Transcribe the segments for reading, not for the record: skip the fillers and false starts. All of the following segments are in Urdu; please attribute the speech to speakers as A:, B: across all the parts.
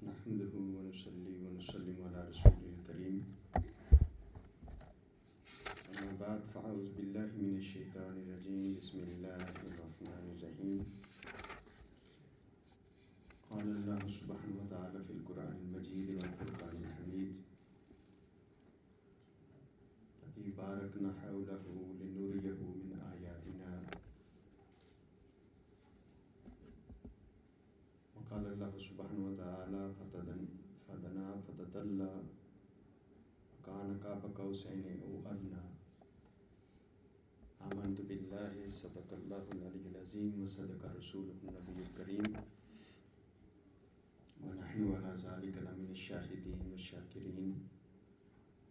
A: نحمده ونصلي ونسلم على رسول الكريم أما بعد فأعوذ بالله من الشيطان الرجيم بسم الله الرحمن الرحيم قال الله سبحانه وتعالى في القرآن المجيد والفرقان الحميد الذي باركنا حوله لنريه من آياتنا قال اللہ سبحانہ وتعالی فدنا فتدلى وكان قاب قوسين او ادنى آمنت بالله صدق الله العلي العظيم وصدق رسوله النبي الكريم ونحن على ذلك لمن الشاهدين والشاكرين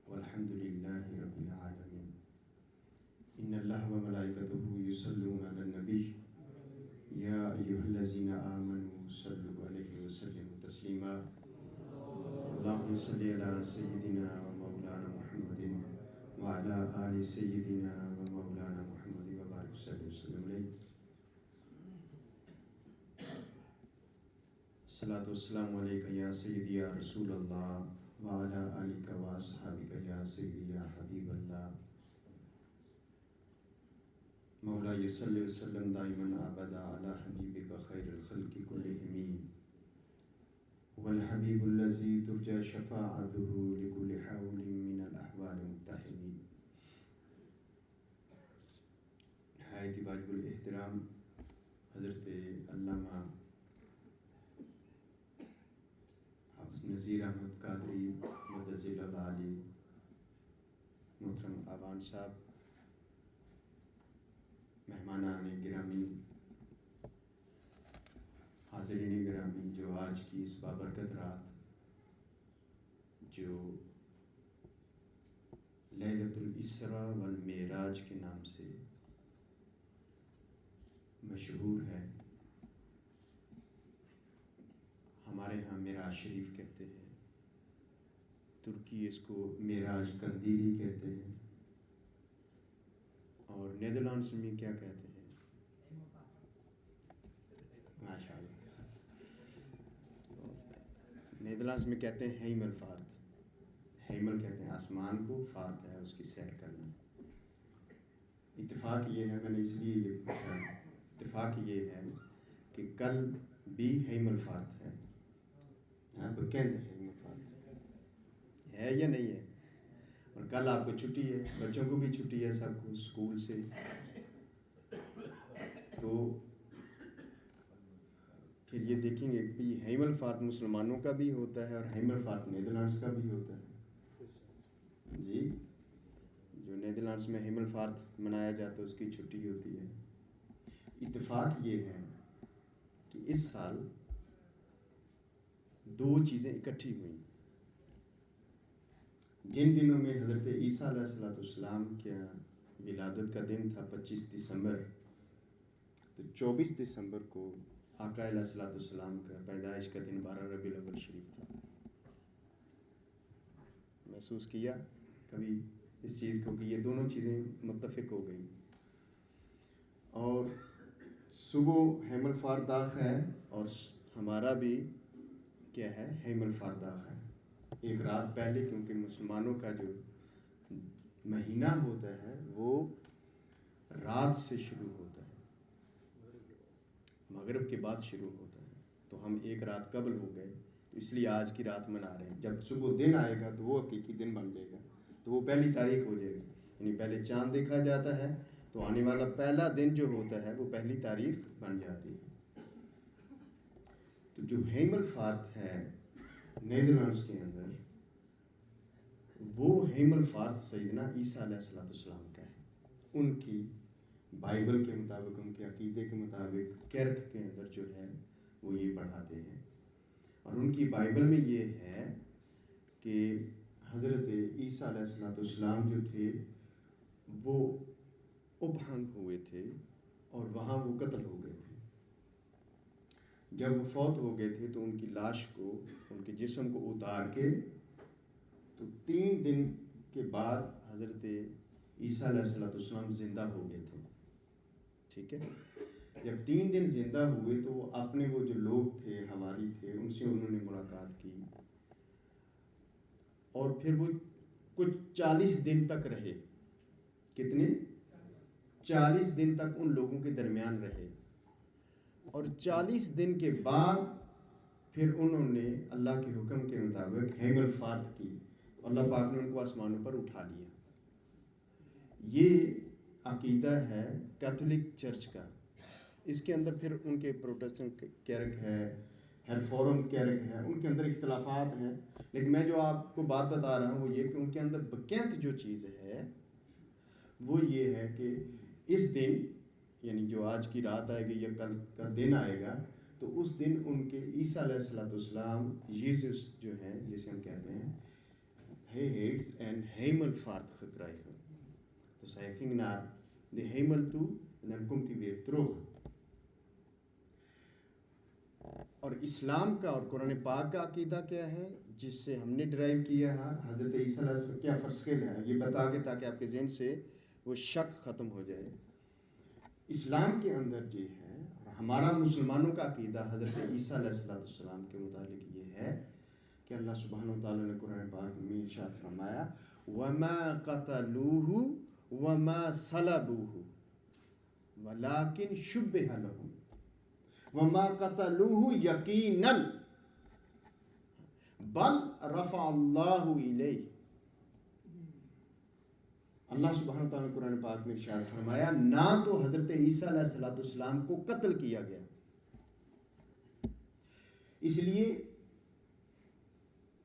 A: والحمد لله رب العالمين ان الله وملائكته يصلون على النبي یا ایھا الذین آمنوا صلوا علیہ وسلموا تسلیما اللہم صلی علی سیدنا و مولانا محمد وعلی آل سیدنا و مولانا محمد وبارک وسلم علیہ. الصلاۃ والسلام علیک یا سیدی یا رسول اللہ وعلی آلک و اصحابک یا سیدی یا حبیب اللہ. مولا صلی وسلم دائما ابدا علی حبیبک خیر الخلق کلہم والحبیب الذی ترجى شفاعته لكل حول من الاحوال مقتحم. نہایت واجب الاحترام حضرت علامہ حافظ نذیر احمد قادری مدظل العالی، محترم آوان صاحب، مہمانان گرامی، حاضرین گرامی، جو آج کی اس بابرکت رات جو لیلۃ الاسراء والمعراج کے نام سے مشہور ہے، ہمارے ہاں معراج شریف کہتے ہیں، ترکی اس کو معراج قندیلی کہتے ہیں، اور نیدرلینڈس میں کیا کہتے ہیں؟ ماشاء اللہ، نیدرلینڈس میں کہتے ہیں ہیمل فارت. ہیمل کہتے ہیں آسمان کو، فارت ہے اس کی سیر کرنا. اتفاق یہ ہے، میں نے اس لیے یہ پوچھا، اتفاق یہ ہے کہ کل بھی ہیمل فارت ہے. بکینت ہیمل فارت ہے یا نہیں ہے؟ اور کل آپ کو چھٹی ہے، بچوں کو بھی چھٹی ہے، سب کو اسکول سے. تو پھر یہ دیکھیں گے کہ ہیمل فارت مسلمانوں کا بھی ہوتا ہے اور ہیمل فارت نیدرلینڈس کا بھی ہوتا ہے. جی، جو نیدرلینڈس میں ہیمل فارت منایا جاتا ہے اس کی چھٹی ہوتی ہے. اتفاق یہ ہے کہ اس سال دو چیزیں اکٹھی ہوئیں. جن دنوں میں حضرت عیسیٰ علیہ السلام کے ولادت کا دن تھا 25 دسمبر، تو 24 دسمبر کو آقا علیہ السلام کا پیدائش کا دن 12 ربیع الاول شریف تھا. محسوس کیا کبھی اس چیز کو کہ یہ دونوں چیزیں متفق ہو گئیں؟ اور صبح ہیمل فارداخ ہے اور ہمارا بھی کیا ہے، ہیمل فارداخ ہے، ایک رات پہلے، کیونکہ مسلمانوں کا جو مہینہ ہوتا ہے وہ رات سے شروع ہوتا ہے، مغرب کے بعد شروع ہوتا ہے. تو ہم ایک رات قبل ہو گئے، تو اس لیے آج کی رات منا رہے ہیں. جب صبح دن آئے گا تو وہ حقیقی دن بن جائے گا، تو وہ پہلی تاریخ ہو جائے گا. یعنی پہلے چاند دیکھا جاتا ہے تو آنے والا پہلا دن جو ہوتا ہے وہ پہلی تاریخ بن جاتی ہے. تو جو ہیمل فارت ہے نیدرلینڈس کے اندر، وہ ہیمل فارت سیدنا عیسیٰ علیہ السلام کا ہے. ان کی بائبل کے مطابق، ان کے عقیدے کے مطابق کرک کے اندر جو ہے وہ یہ پڑھاتے ہیں. اور ان کی بائبل میں یہ ہے کہ حضرت عیسیٰ علیہ السلام جو تھے وہ ابہنگ ہوئے تھے اور وہاں وہ قتل ہو گئے تھے. جب وہ فوت ہو گئے تھے تو ان کی لاش کو، ان کے جسم کو اتار کے، تو 3 دن کے بعد حضرت عیسیٰ علیہ السلام زندہ ہو گئے تھے. ٹھیک ہے، جب 3 دن زندہ ہوئے تو وہ اپنے وہ جو لوگ تھے حواری تھے ان سے انہوں نے ملاقات کی، اور پھر وہ کچھ 40 دن تک رہے. کتنے؟ 40 دن تک ان لوگوں کے درمیان رہے، اور 40 دن کے بعد پھر انہوں نے اللہ کے حکم کے مطابق حمل فات کی. اللہ پاک نے ان کو آسمانوں پر اٹھا لیا. یہ عقیدہ ہے کیتھولک چرچ کا. اس کے اندر پھر ان کے پروٹسٹنٹ کیرک ہے، ہیلفورم کیرک ہے، ان کے اندر اختلافات ہیں. لیکن میں جو آپ کو بات بتا رہا ہوں وہ یہ کہ ان کے اندر بقیت جو چیز ہے وہ یہ ہے کہ اس دن، یعنی جو آج کی رات آئے گی یا کل کا دن آئے گا، تو اس دن ان کے عیسیٰ علیہ السلام یسوس جو ہیں جسے ہم کہتے ہیں heeft een hemelvaart gekregen. Dus hij ging naar de hemel toe en dan komt hij weer terug. اور اسلام کا اور قرآن پاک کا عقیدہ کیا ہے جس سے ہم نے ڈرائیو کیا ہے حضرت عیسیٰ علیہ السلام کیا فرض کے ہے، یہ بتا کے تاکہ آپ کے ذہن سے وہ شک ختم ہو جائے. اسلام کے اندر یہ ہے، اور ہمارا مسلمانوں کا عقیدہ حضرت عیسیٰ علیہ السلام کے متعلق یہ ہے کہ اللہ سبحانہ و تعالیٰ نے قرآن پاک میں ارشاد فرمایا وَمَا قَتَلُوهُ وَمَا صَلَبُوهُ وَلَكِنْ شُبِّهَ لَهُمْ وَمَا قَتَلُوهُ يَقِينًا بَلْ رَفَعَ اللَّهُ إِلَيْهِ. اللہ سبحانہ و تعالیٰ نے قرآن پاک میں ارشاد فرمایا نہ تو حضرت عیسیٰ علیہ السلام کو قتل کیا گیا، اس لیے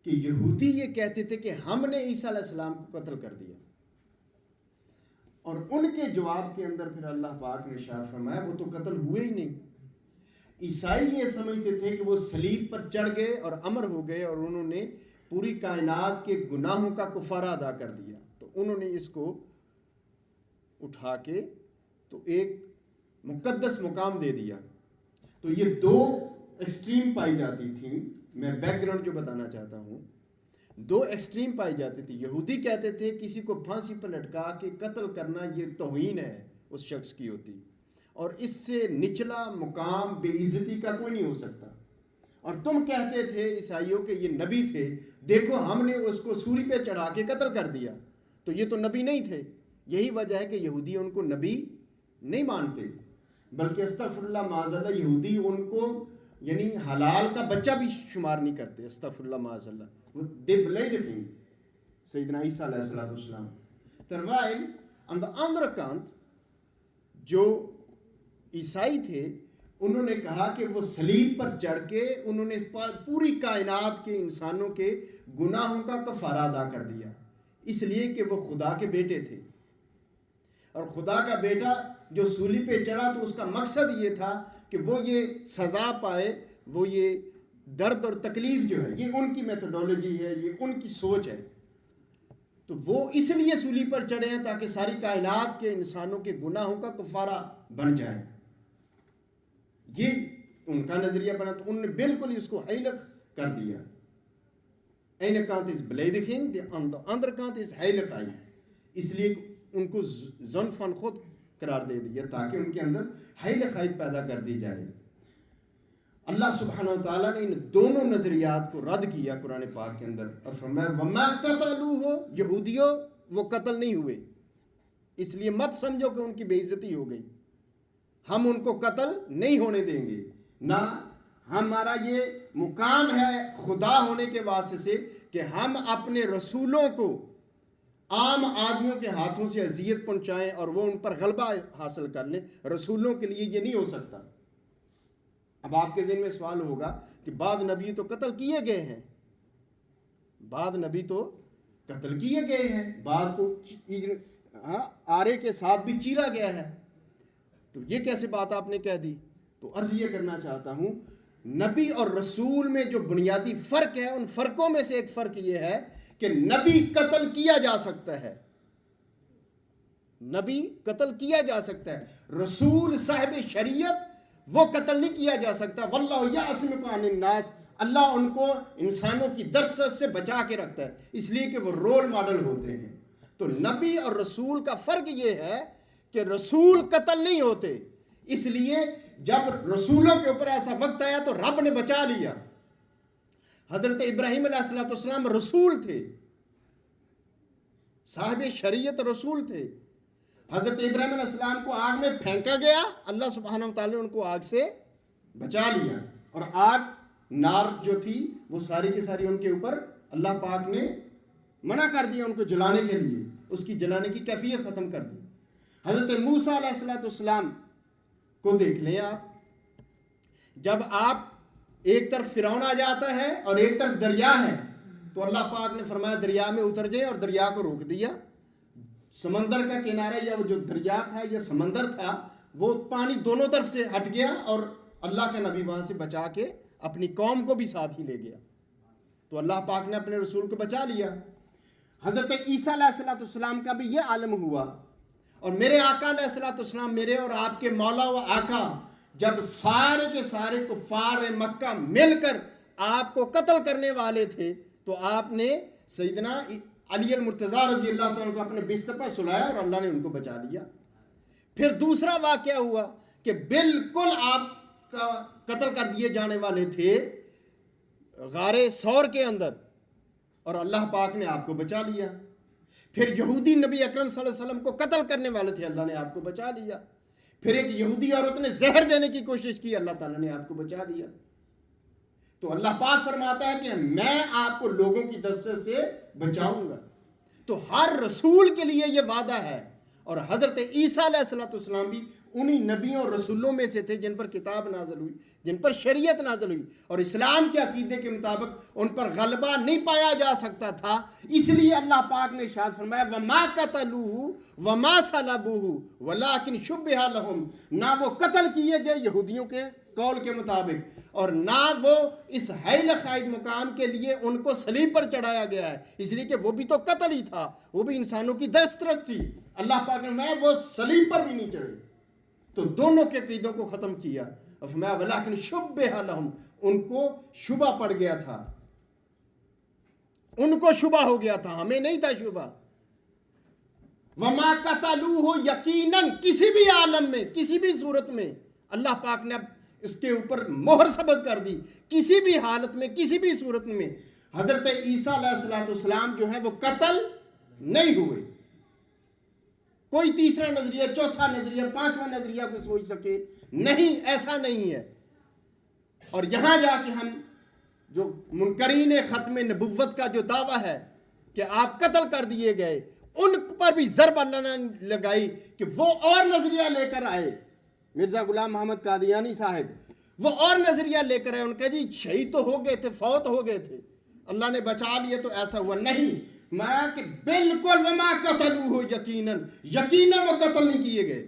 A: کہ یہودی یہ کہتے تھے کہ ہم نے عیسیٰ علیہ السلام کو قتل کر دیا، اور ان کے جواب کے اندر پھر اللہ پاک نے ارشاد فرمایا وہ تو قتل ہوئے ہی نہیں. عیسائی یہ سمجھتے تھے کہ وہ صلیب پر چڑھ گئے اور امر ہو گئے اور انہوں نے پوری کائنات کے گناہوں کا کفارہ ادا کر دیا، تو انہوں نے اس کو اٹھا کے تو ایک مقدس مقام دے دیا. تو یہ دو ایکسٹریم پائی جاتی تھیں. میں بیک گراؤنڈ جو بتانا چاہتا ہوں، دو ایکسٹریم پائی جاتی تھی. یہودی کہتے تھے کسی کو پھانسی پر لٹکا کے قتل کرنا یہ توہین ہے اس شخص کی ہوتی، اور اس سے نچلا مقام بے عزتی کا کوئی نہیں ہو سکتا. اور تم کہتے تھے عیسائیوں کہ یہ نبی تھے، دیکھو ہم نے اس کو سولی پہ چڑھا کے قتل کر دیا، تو یہ تو نبی نہیں تھے. یہی وجہ ہے کہ یہودی ان کو نبی نہیں مانتے، بلکہ استغفر اللہ معاذ اللہ یہودی ان کو یعنی حلال کا بچہ بھی شمار نہیں کرتے. استغفر اللہ معاذ اللہ. وہ they believe in سیدنا عیسیٰ علیہ السلام. terwijl aan de andere kant جو عیسائی تھے انہوں نے کہا کہ وہ صلیب پر چڑھ کے انہوں نے پوری کائنات کے انسانوں کے گناہوں کا کفارہ ادا کر دیا، اس لیے کہ وہ خدا کے بیٹے تھے، اور خدا کا بیٹا جو سولی پہ چڑھا تو اس کا مقصد یہ تھا کہ وہ یہ سزا پائے، وہ یہ درد اور تکلیف جو ہے، یہ ان کی میتھڈولوجی ہے، یہ ان کی سوچ ہے. تو وہ اس لیے سولی پر چڑھے ہیں تاکہ ساری کائنات کے انسانوں کے گناہوں کا کفارہ بن جائے. یہ ان کا نظریہ بنا، تو ان نے بالکل اس کو heilig کر دیا. ene kant is belediging, de andere kant is heiligheid. اس لیے ان کو زن فن خود قرار دے دیا تاکہ ان کے اندر heiligheid پیدا کر دی جائے. اللہ سبحانہ و تعالیٰ نے ان دونوں نظریات کو رد کیا قرآن پاک کے اندر، اور فرمایا وَمَا قَتَلُوهُ یہودیوں وہ قتل نہیں ہوئے، اس لیے مت سمجھو کہ ان کی بے عزتی ہو گئی. ہم ان کو قتل نہیں ہونے دیں گے، نہ ہمارا یہ مقام ہے خدا ہونے کے واسطے سے کہ ہم اپنے رسولوں کو عام آدمیوں کے ہاتھوں سے اذیت پہنچائیں اور وہ ان پر غلبہ حاصل کر لیں. رسولوں کے لیے یہ نہیں ہو سکتا. اب آپ کے ذہن میں سوال ہوگا کہ بعض نبی تو قتل کیے گئے ہیں، بعض نبی تو قتل کیے گئے ہیں، بعض کو آرے کے ساتھ بھی چیرا گیا ہے، تو یہ کیسے بات آپ نے کہہ دی؟ تو عرض یہ کرنا چاہتا ہوں نبی اور رسول میں جو بنیادی فرق ہے، ان فرقوں میں سے ایک فرق یہ ہے کہ نبی قتل کیا جا سکتا ہے، نبی قتل کیا جا سکتا ہے، رسول صاحب شریعت وہ قتل نہیں کیا جا سکتا. واللہ یعصمک عن الناس، اللہ ان کو انسانوں کی دست سے بچا کے رکھتا ہے، اس لیے کہ وہ رول ماڈل ہوتے ہیں. تو نبی اور رسول کا فرق یہ ہے کہ رسول قتل نہیں ہوتے، اس لیے جب رسولوں کے اوپر ایسا وقت آیا تو رب نے بچا لیا. حضرت ابراہیم علیہ السلام رسول تھے, صاحب شریعت رسول تھے. حضرت ابراہیم علیہ السلام کو آگ میں پھینکا گیا, اللہ سبحانہ وتعالی نے ان کو آگ سے بچا لیا, اور آگ نار جو تھی وہ ساری کی ساری ان کے اوپر اللہ پاک نے منع کر دیا ان کو جلانے کے لیے, اس کی جلانے کی کیفیت ختم کر دی. حضرت موسیٰ علیہ السلام کو دیکھ لیں آپ, جب آپ ایک طرف فرعون آ جاتا ہے اور ایک طرف دریا ہے, تو اللہ پاک نے فرمایا دریا میں اتر جائیں, اور دریا کو روک دیا. سمندر کا کنارہ یا وہ جو دریا تھا یا سمندر تھا وہ پانی دونوں طرف سے ہٹ گیا, اور اللہ کا نبی وہاں سے بچا کے اپنی قوم کو بھی ساتھ ہی لے گیا. تو اللہ پاک نے اپنے رسول کو بچا لیا. حضرت عیسیٰ علیہ السلام کا بھی یہ عالم ہوا, اور میرے آقا علیہ السلام, میرے اور آپ کے مولا و آقا, جب سارے کے سارے کفار مکہ مل کر آپ کو قتل کرنے والے تھے, تو آپ نے سیدنا علی المرتضیٰ رضی اللہ تعالیٰ کو اپنے بستر پر سلایا اور اللہ نے ان کو بچا لیا. پھر دوسرا واقعہ ہوا کہ بالکل آپ کا قتل کر دیے جانے والے تھے غار ثور کے اندر, اور اللہ پاک نے آپ کو بچا لیا. پھر یہودی نبی اکرم صلی اللہ علیہ وسلم کو قتل کرنے والے تھے, اللہ نے آپ کو بچا لیا. پھر ایک یہودی عورت نے زہر دینے کی کوشش کی, اللہ تعالیٰ نے آپ کو بچا لیا. تو اللہ پاک فرماتا ہے کہ میں آپ کو لوگوں کی دسترس سے بچاؤں گا. تو ہر رسول کے لیے یہ وعدہ ہے, اور حضرت عیسیٰ علیہ السلام بھی انہی نبیوں اور رسولوں میں سے تھے جن پر کتاب نازل ہوئی, جن پر شریعت نازل ہوئی, اور اسلام کے عقیدے کے مطابق ان پر غلبہ نہیں پایا جا سکتا تھا. اس لیے اللہ پاک نے ارشاد فرمایا وَمَا قَتَلُوهُ وَمَا صَلَبُوهُ وَلَٰكِنْ شُبِّهَ لَهُمْ, نہ وہ قتل کیے گئے یہودیوں کے قول کے مطابق, اور نہ وہ اس حیل قائد مقام کے لیے ان کو صلیب پر چڑھایا گیا ہے, اس لیے کہ وہ بھی تو قتل ہی تھا, وہ بھی انسانوں کی دسترس تھی. اللہ پاک نے میں وہ صلیب پر بھی نہیں چڑھے, تو دونوں کے عقیدوں کو ختم کیا. فرمایا ولیکن شبہ لہم, ان کو شبہ پڑ گیا تھا, ان کو شبہ ہو گیا تھا, ہمیں نہیں تھا شبہ. وما قتلوہ, یقیناً کسی بھی عالم میں کسی بھی صورت میں اللہ پاک نے اب اس کے اوپر مہر ثبت کر دی, کسی بھی حالت میں کسی بھی صورت میں حضرت عیسیٰ علیہ السلام جو ہے وہ قتل نہیں ہوئے. کوئی تیسرا نظریہ, چوتھا نظریہ, پانچواں نظریہ کو سوچ سکے نہیں, ایسا نہیں ہے. اور یہاں جا کے ہم جو منکرین ختم نبوت کا جو دعویٰ ہے کہ آپ قتل کر دیے گئے, ان پر بھی ضرب اللہ نے لگائی کہ وہ اور نظریہ لے کر آئے. مرزا غلام محمد قادیانی صاحب وہ اور نظریہ لے کر آئے, ان کا جی شہید تو ہو گئے تھے, فوت ہو گئے تھے, اللہ نے بچا لیے تو ایسا ہوا. نہیں, میں کہ بالکل وما قتلوہ, یقیناً وہ قتل نہیں کیے گئے,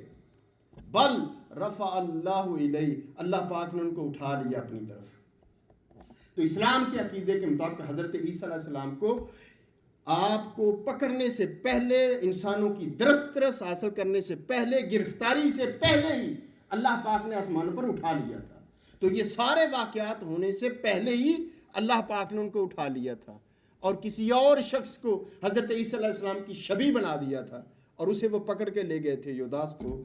A: بل رفع اللہ الیہ, اللہ پاک نے ان کو اٹھا لیا اپنی طرف. تو اسلام کے عقیدے کے مطابق حضرت عیسیٰ علیہ السلام کو آپ کو پکڑنے سے پہلے, انسانوں کی دسترس حاصل کرنے سے پہلے, گرفتاری سے پہلے ہی اللہ پاک نے آسمانوں پر اٹھا لیا تھا. تو یہ سارے واقعات ہونے سے پہلے ہی اللہ پاک نے ان کو اٹھا لیا تھا, اور کسی اور شخص کو حضرت عیسیٰ علیہ السلام کی شبیہ بنا دیا تھا, اور اسے وہ پکڑ کے لے گئے تھے یوداس کو,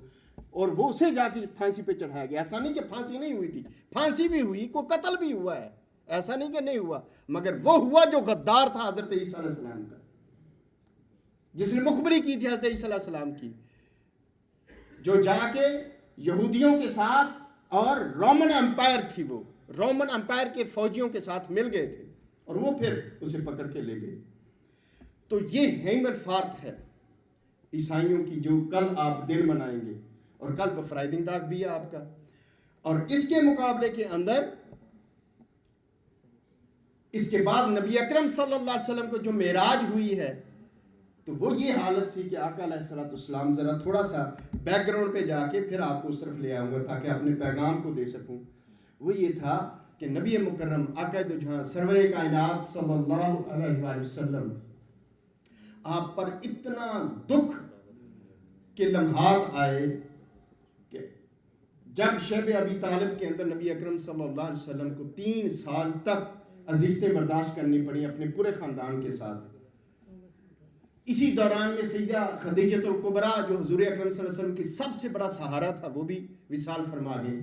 A: اور وہ اسے جا کے پھانسی پہ چڑھایا گیا. ایسا نہیں کہ پھانسی نہیں ہوئی تھی, پھانسی بھی ہوئی, کو قتل بھی ہوا ہے, ایسا نہیں کہ نہیں ہوا, مگر وہ ہوا جو غدار تھا حضرت عیسیٰ علیہ السلام کا, جس نے مخبری کی تھی حضرت عیسیٰ علیہ السلام کی, جو جا کے یہودیوں کے ساتھ اور رومن امپائر تھی, وہ رومن امپائر کے فوجیوں کے ساتھ مل گئے تھے, اور وہ پھر اسے پکڑ کے لے گئے. تو یہ ہیمر فارتھ ہے عیسائیوں کی, جو کل آپ دن منائیں گے, اور کل پر فرائیدنگ تاک بھی ہے آپ کا. اور اس کے مقابلے کے اندر اس کے بعد نبی اکرم صلی اللہ علیہ وسلم کو جو معراج ہوئی ہے, تو وہ یہ حالت تھی کہ آقا علیہ السلام, ذرا تھوڑا سا بیک گراؤنڈ پہ جا کے پھر آپ کو اس طرف لے آؤں گا تاکہ اپنے پیغام کو دے سکوں. وہ یہ تھا کہ نبی مکرم آقا دو جہاں سرور کائنات صلی اللہ علیہ وآلہ وسلم آپ پر اتنا دکھ کے لمحات آئے کہ جب شب ابی طالب کے اندر نبی اکرم صلی اللہ علیہ وسلم کو 3 سال تک اذیتیں برداشت کرنی پڑی اپنے پورے خاندان کے ساتھ. اسی دوران میں سیدہ خدیجہ الکبریٰ جو حضور اکرم صلی اللہ علیہ وسلم کی سب سے بڑا سہارا تھا, وہ بھی وصال فرما گئی.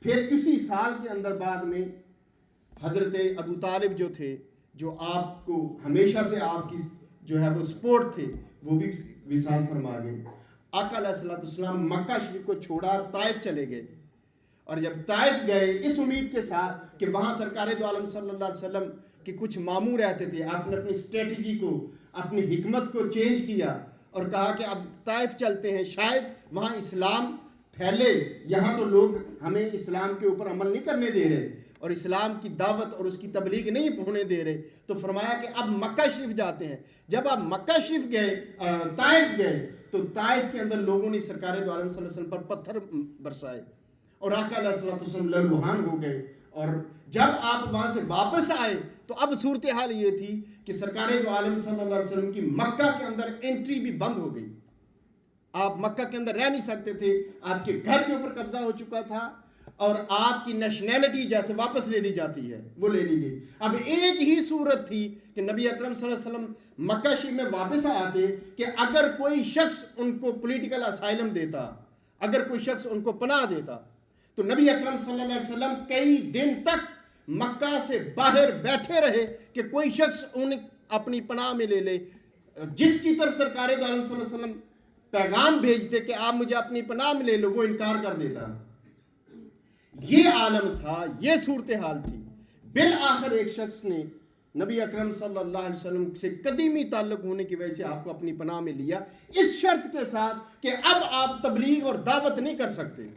A: پھر اسی سال کے اندر بعد میں حضرت ابو طالب جو تھے، جو آپ کو ہمیشہ سے آپ کی جو ہے وہ سپورٹ تھے، وہ بھی وصال فرما گئے۔ آقا علیہ الصلوۃ والسلام مکہ شریف کو چھوڑا طائف چلے گئے، اور جب طائف گئے اس امید کے ساتھ کہ وہاں سرکار دو عالم صلی اللہ علیہ وسلم کے کچھ ماموں رہتے تھے، آپ نے اپنی اسٹریٹجی کو، اپنی حکمت کو چینج کیا اور کہا کہ اب طائف چلتے ہیں، شاید وہاں اسلام پھیلے، یہاں تو لوگ ہمیں اسلام کے اوپر عمل نہیں کرنے دے رہے اور اسلام کی دعوت اور اس کی تبلیغ نہیں ہونے دے رہے، تو فرمایا کہ اب مکہ شریف جاتے ہیں۔ جب آپ مکہ شریف گئے، طائف گئے، تو طائف کے اندر لوگوں نے سرکار دو عالم صلی اللہ علیہ وسلم پر پتھر برسائے اور آقا علیہ الصلوۃ والسلام لہوحان ہو گئے۔ اور جب آپ وہاں سے واپس آئے تو اب صورتحال یہ تھی کہ سرکار دو عالم صلی اللہ علیہ وسلم کی مکہ کے اندر انٹری بھی بند ہو گئی، آپ مکہ کے اندر رہ نہیں سکتے تھے، آپ کے گھر کے اوپر قبضہ ہو چکا تھا اور آپ کی نیشنلٹی جیسے واپس لے لی جاتی ہے وہ لے لی گئی۔ اب ایک ہی صورت تھی کہ نبی اکرم صلی اللہ علیہ وسلم مکہ شریف میں واپس آتے کہ اگر کوئی شخص ان کو پولیٹیکل اسائلم دیتا، اگر کوئی شخص ان کو پناہ دیتا، تو نبی اکرم صلی اللہ علیہ وسلم کئی دن تک مکہ سے باہر بیٹھے رہے کہ کوئی شخص انہیں اپنی پناہ میں لے لے۔ جس کی طرف سرکار دو عالم صلی اللہ علیہ وسلم پیغام بھیجتے کہ آپ مجھے اپنی پناہ میں لے لو، وہ انکار کر دیتا۔ یہ عالم تھا، یہ صورتحال تھی۔ بالآخر ایک شخص نے نبی اکرم صلی اللہ علیہ وسلم سے قدیمی تعلق ہونے کی وجہ سے آپ کو اپنی پناہ میں لیا، اس شرط کے ساتھ کہ اب آپ تبلیغ اور دعوت نہیں کر سکتے،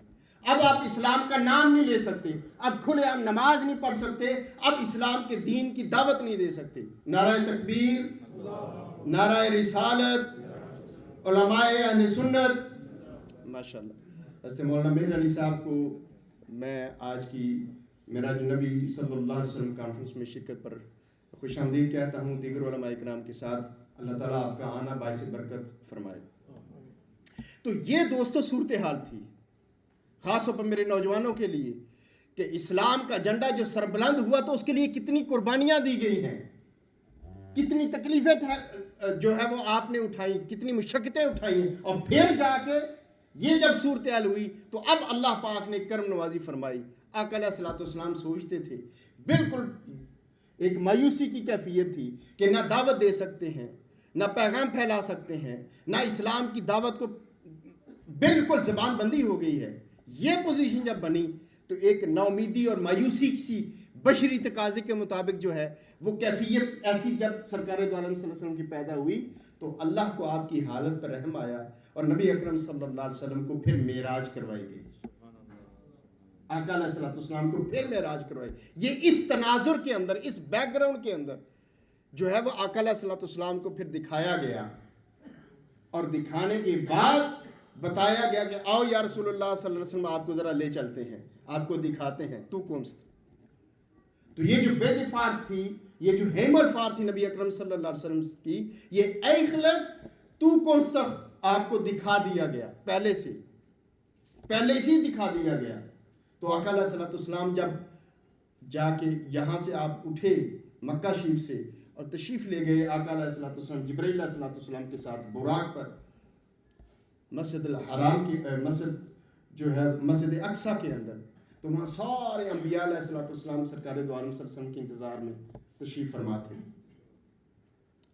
A: اب آپ اسلام کا نام نہیں لے سکتے، اب کھلے عام نماز نہیں پڑھ سکتے، اب اسلام کے دین کی دعوت نہیں دے سکتے۔ نعرہ تکبیر، نعرہ رسالت، علماء اہل سنت، ماشاءاللہ۔ حضرت مولانا مہر علی صاحب کو میں آج کی معراج نبی صلی اللہ علیہ وسلم کانفرنس میں شرکت پر خوش آمدید کہتا ہوں، دیگر علماء اکرام کے ساتھ۔ اللہ تعالیٰ آپ کا آنا باعث برکت فرمائے۔ تو یہ دوستو صورتحال تھی، خاص طور پر میرے نوجوانوں کے لیے، کہ اسلام کا جھنڈا جو سربلند ہوا تو اس کے لیے کتنی قربانیاں دی گئی ہیں، کتنی تکلیفیں جو ہے وہ آپ نے اٹھائی، کتنی مشقتیں اٹھائی ہیں، اور پھر جا کے یہ جب صورتحال ہوئی تو اب اللہ پاک نے کرم نوازی فرمائی۔ آقا علیہ الصلوۃ والسلام سوچتے تھے، بالکل ایک مایوسی کی کیفیت تھی کہ نہ دعوت دے سکتے ہیں، نہ پیغام پھیلا سکتے ہیں، نہ اسلام کی دعوت کو، بالکل زبان بندی ہو گئی ہے۔ یہ پوزیشن جب بنی تو ایک ناامیدی اور مایوسی سی بشری تقاضے کے مطابق جو ہے وہ کیفیت ایسی جب سرکار دو عالم صلی اللہ علیہ وسلم کی پیدا ہوئی تو اللہ کو آپ کی حالت پر رحم آیا اور نبی اکرم صلی اللہ علیہ وسلم کو پھر معراج کروائی گئی، آقا علیہ الصلوۃ والسلام کو پھر معراج کروائی۔ یہ اس تناظر کے اندر، اس بیک گراؤنڈ کے اندر جو ہے وہ آقا علیہ الصلوۃ والسلام کو پھر دکھایا گیا، اور دکھانے کے بعد بتایا گیا کہ آؤ یا رسول اللہ صلی اللہ علیہ وسلم، آپ کو ذرا لے چلتے ہیں، آپ کو دکھاتے ہیں تو کون سا۔ تو یہ جو بے دفار تھی، یہ جو ہیمر فار تھی نبی اکرم صلی اللہ علیہ وسلم کی، یہ اے خلق تو کون سا آپ کو دکھا دیا گیا، پہلے سے دکھا دیا گیا۔ تو آقا علیہ الصلوۃ والسلام جب جا کے یہاں سے آپ اٹھے مکہ شریف سے اور تشریف لے گئے، آقا علیہ الصلوۃ والسلام جبرائیل علیہ الصلوۃ والسلام کے ساتھ براق پر مسجد الحرام کی، مسجد جو ہے مسجد اقصیٰ کے اندر، تو وہاں سارے انبیاء علیہ الصلوۃ والسلام سرکار دو عالم صلی اللہ علیہ وسلم کے انتظار میں تشریف فرما تھے،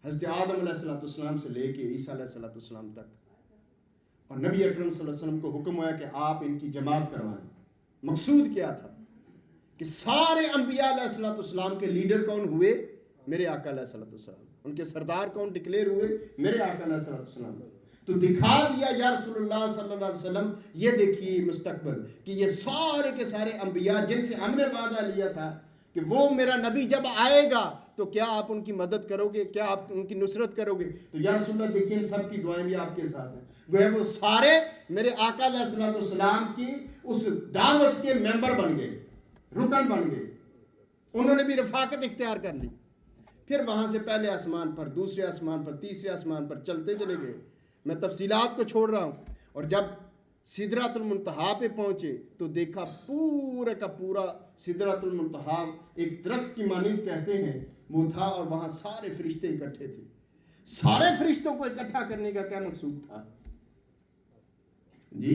A: حضرت آدم علیہ الصلوۃ والسلام سے لے کے عیسیٰ علیہ الصلوۃ والسلام تک۔ اور نبی اکرم صلی اللہ علیہ وسلم کو حکم ہوا کہ آپ ان کی جماعت کروائیں۔ مقصود کیا تھا کہ سارے انبیاء علیہ الصلوۃ والسلام کے لیڈر کون ہوئے؟ میرے آقا علیہ الصلوۃ والسلام۔ ان کے سردار کون ڈکلیئر ہوئے؟ میرے آقا علیہ الصلوۃ والسلام۔ تو دکھا دیا یا رسول اللہ صلی اللہ علیہ وسلم، یہ دیکھیے مستقبل کہ یہ سارے کے سارے انبیاء جن سے ہم نے وعدہ لیا تھا کہ وہ میرا نبی جب آئے گا تو کیا آپ ان کی مدد کرو گے، کیا آپ ان کی نصرت کرو گے؟ تو یا رسول اللہ دیکھیے ان سب کی دعائیں بھی آپ کے ساتھ ہیں۔ گویا وہ سارے میرے آقا علیہ الصلوۃ والسلام کی اس دعوت کے ممبر بن گئے، رکن بن گئے، انہوں نے بھی رفاقت اختیار کر لی۔ پھر وہاں سے پہلے آسمان پر، دوسرے آسمان پر، تیسرے آسمان پر چلتے چلے گئے۔ میں تفصیلات کو چھوڑ رہا ہوں۔ اور جب سدرۃ المنتہا پہ پہنچے تو دیکھا پورا کا پورا سدرۃ المنتہا ایک درخت کی مانند کہتے ہیں وہ تھا، اور وہاں سارے فرشتے اکٹھے تھے۔ سارے فرشتوں کو اکٹھا کرنے کا کیا مقصود تھا جی؟